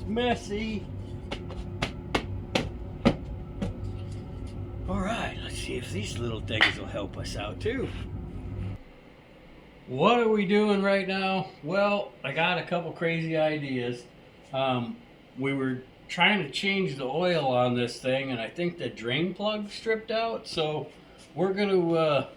Messy. All right, let's see if these little things will help us out too. What are we doing right now? Well, I got a couple crazy ideas. We were trying to change the oil on this thing, and I think the drain plug stripped out. So we're gonna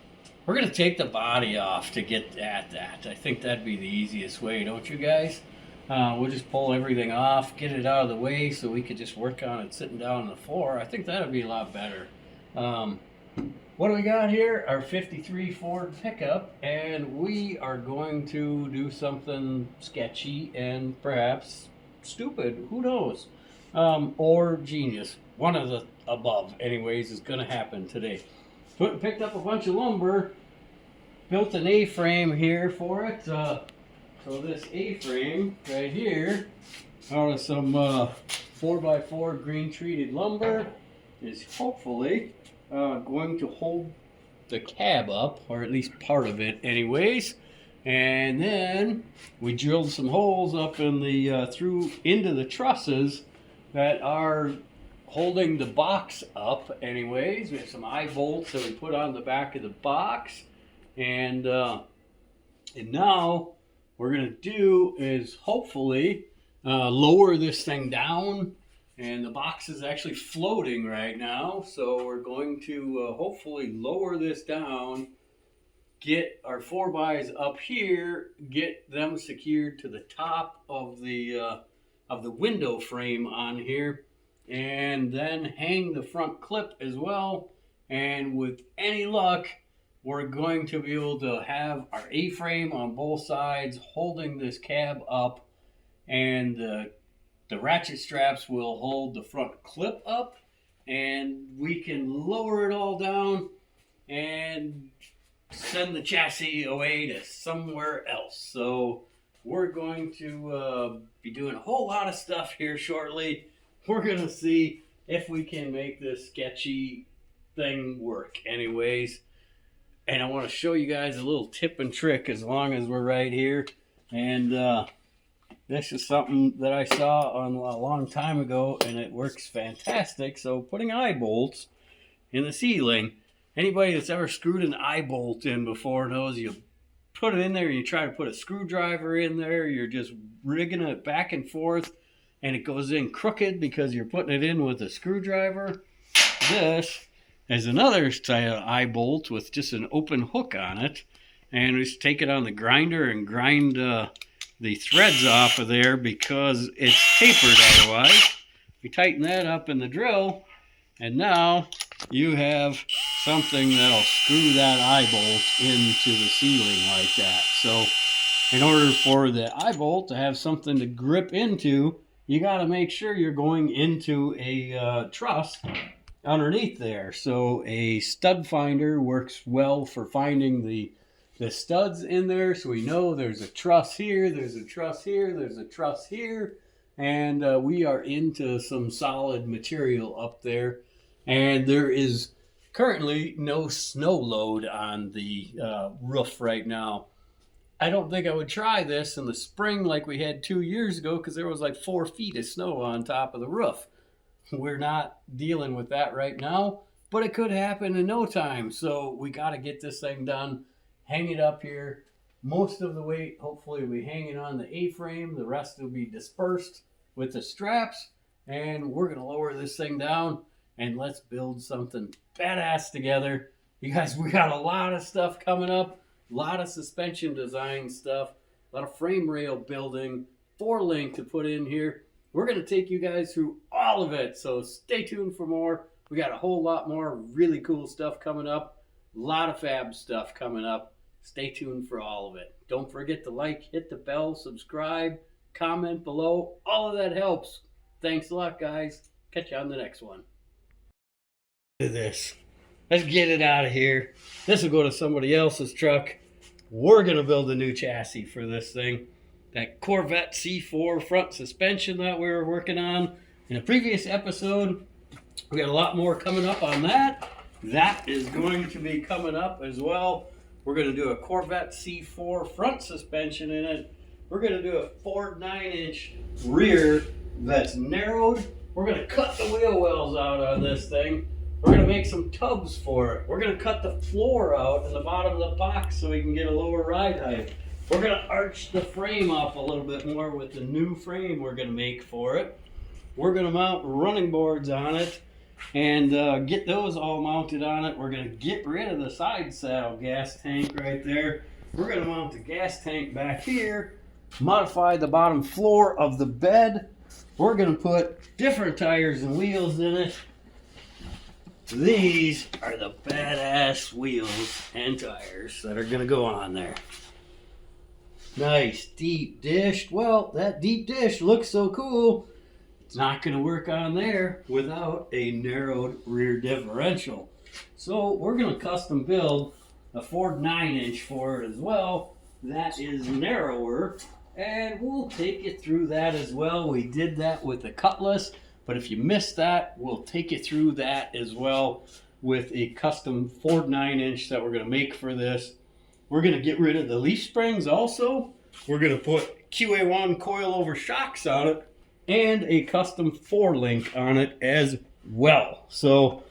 take the body off to get at that. I think that'd be the easiest way, don't you guys? We'll just pull everything off, get it out of the way, so we could just work on it sitting down on the floor. I think that'd be a lot better. What do we got here? Our 53 Ford pickup, and we are going to do something sketchy and perhaps stupid. Who knows? Or genius. One of the above, anyways, is going to happen today. Picked up a bunch of lumber, built an A-frame here for it. So this A-frame right here, out of some 4x4 green treated lumber, is hopefully going to hold the cab up, or at least part of it anyways. And then we drilled some holes up in the through into the trusses that are holding the box up anyways. We have some eye bolts that we put on the back of the box, and now what we're gonna do is hopefully lower this thing down. And the box is actually floating right now, so we're going to hopefully lower this down, get our 4x up here, get them secured to the top of the window frame on here, and then hang the front clip as well. And with any luck, we're going to be able to have our A-frame on both sides holding this cab up, and the ratchet straps will hold the front clip up, and we can lower it all down and send the chassis away to somewhere else. So we're going to be doing a whole lot of stuff here shortly. We're going to see if we can make this sketchy thing work anyways. And I want to show you guys a little tip and trick as long as we're right here. And this is something that I saw on a long time ago, and it works fantastic. So putting eye bolts in the ceiling, anybody that's ever screwed an eye bolt in before knows you put it in there, you try to put a screwdriver in there, you're just rigging it back and forth, and it goes in crooked because you're putting it in with a screwdriver. This is another style eye bolt with just an open hook on it, and we just take it on the grinder and grind the threads off of there because it's tapered otherwise. We tighten that up in the drill, and now you have something that'll screw that eye bolt into the ceiling like that. So in order for the eye bolt to have something to grip into, you got to make sure you're going into a truss underneath there. So a stud finder works well for finding the studs in there, so we know there's a truss here, there's a truss here, there's a truss here, and we are into some solid material up there. And there is currently no snow load on the roof right now. I don't think I would try this in the spring like we had 2 years ago, because there was like 4 feet of snow on top of the roof. We're not dealing with that right now, but it could happen in no time. So we got to get this thing done, hang it up here. Most of the weight hopefully will be hanging on the A-frame. The rest will be dispersed with the straps, and we're going to lower this thing down, and let's build something badass together. You guys, we got a lot of stuff coming up, a lot of suspension design stuff, a lot of frame rail building, 4-link to put in here. We're going to take you guys through all of it, so stay tuned for more. We got a whole lot more really cool stuff coming up, a lot of fab stuff coming up. Stay tuned for all of it. Don't forget to like, hit the bell, subscribe, comment below. All of that helps. Thanks a lot, guys. Catch you on the next one. Look at this. Let's get it out of here. This will go to somebody else's truck. We're going to build a new chassis for this thing. That Corvette C4 front suspension that we were working on in a previous episode. We got a lot more coming up on that. That is going to be coming up as well. We're going to do a Corvette C4 front suspension in it. We're going to do a Ford 9-inch rear that's narrowed. We're going to cut the wheel wells out on this thing. We're going to make some tubs for it. We're going to cut the floor out in the bottom of the box so we can get a lower ride height. We're going to arch the frame up a little bit more with the new frame we're going to make for it. We're going to mount running boards on it and get those all mounted on it. We're going to get rid of the side saddle gas tank right there. We're going to mount the gas tank back here, modify the bottom floor of the bed. We're going to put different tires and wheels in it. These are the badass wheels and tires that are going to go on there. Nice deep dish. Well, that deep dish looks so cool. It's not going to work on there without a narrowed rear differential. So we're going to custom build a Ford 9-inch for it as well. That is narrower, and we'll take you through that as well. We did that with the Cutlass. But if you missed that, we'll take you through that as well with a custom Ford 9-inch that we're going to make for this. We're going to get rid of the leaf springs also. We're going to put QA1 coilover shocks on it and a custom 4-link on it as well. So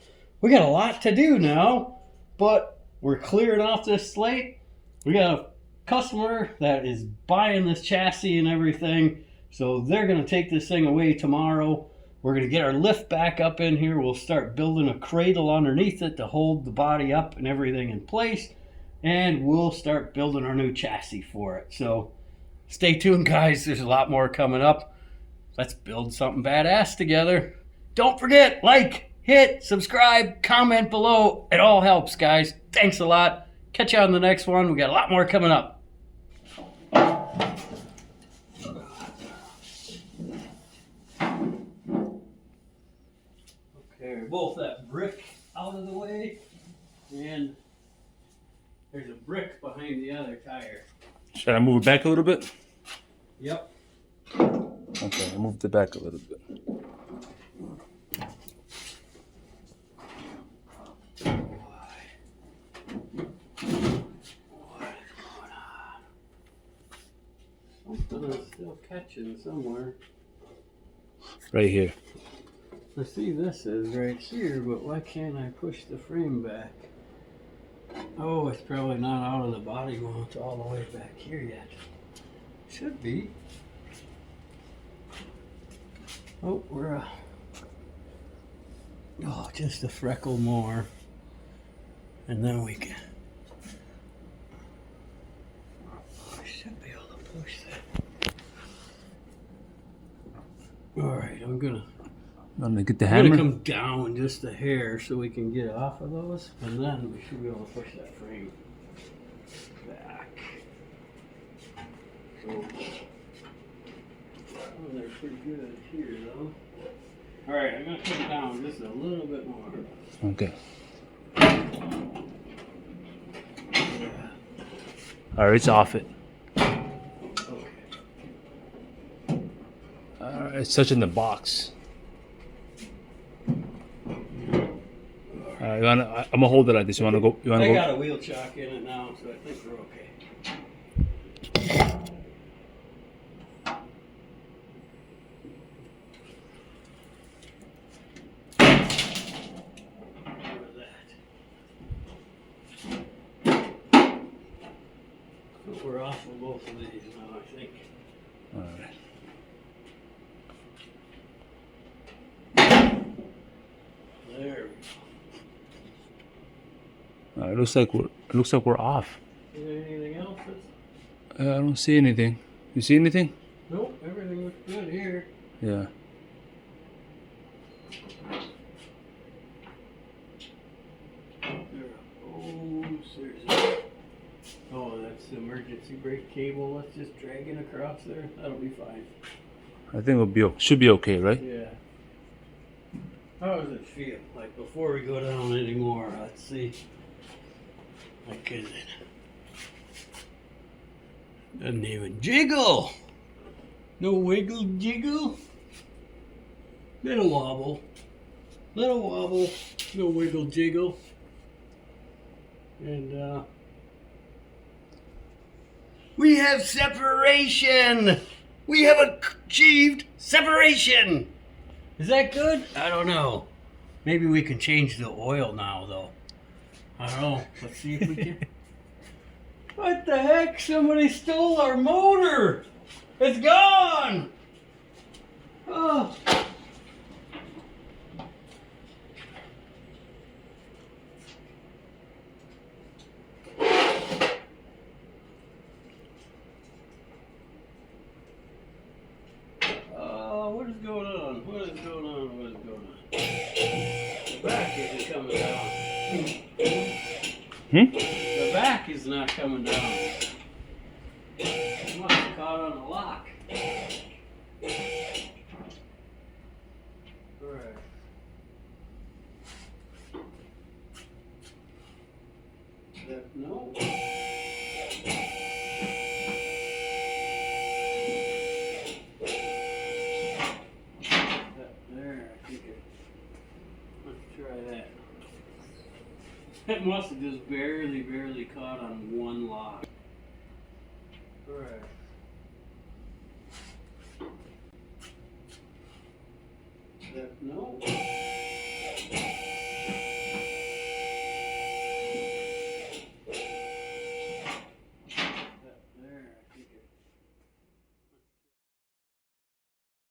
we got a lot to do now, but we're clearing off this slate. We got a customer that is buying this chassis and everything. So they're going to take this thing away tomorrow. We're going to get our lift back up in here. We'll start building a cradle underneath it to hold the body up and everything in place. And we'll start building our new chassis for it. So stay tuned, guys. There's a lot more coming up. Let's build something badass together. Don't forget, like, hit, subscribe, comment below. It all helps, guys. Thanks a lot. Catch you on the next one. We got a lot more coming up. Both that brick out of the way, and there's a brick behind the other tire. Should I move it back a little bit? Yep. Okay, I moved it back a little bit. Something is still catching somewhere. Right here. I see this is right here, but why can't I push the frame back? Oh, it's probably not out of the body mount all the way back here yet. Should be. Oh, just a freckle more. And then we can. I should be able to push that. Alright, I'm gonna Get the hammer. come down just a hair so we can get off of those, and then we should be able to push that frame back. So, they're pretty good here, though. All right, I'm gonna come down just a little bit more. Okay. All right, it's off it. Okay. It's touching the box. I'm gonna hold it like this. You wanna go? You wanna I go? got a wheel chock in it now, so I think we're okay. We're off of both of these now, I think. All right. There It looks like we're off. we go. Is there anything else that's... I don't see anything. You see anything? Nope, everything looks good here. Yeah. Oh, seriously. Oh, emergency brake cable. Let's just drag it across there. That'll be fine. I think it'll be should be okay, right? Yeah. How does it feel? Like before we go down anymore, let's see. Like is it? Doesn't even jiggle. No wiggle jiggle. Little wobble. Little wobble. No wiggle jiggle. And we have separation. We have achieved separation. Is that good? I don't know. Maybe we can change the oil now, though. I don't know. Let's see if we can. What the heck? Somebody stole our motor. It's gone. Oh. What is going on? What is going on? What is going on? The back isn't coming down. The back is not coming down. It must have caught on the lock. Alright. No. It must have just barely caught on one lock. Alright. No.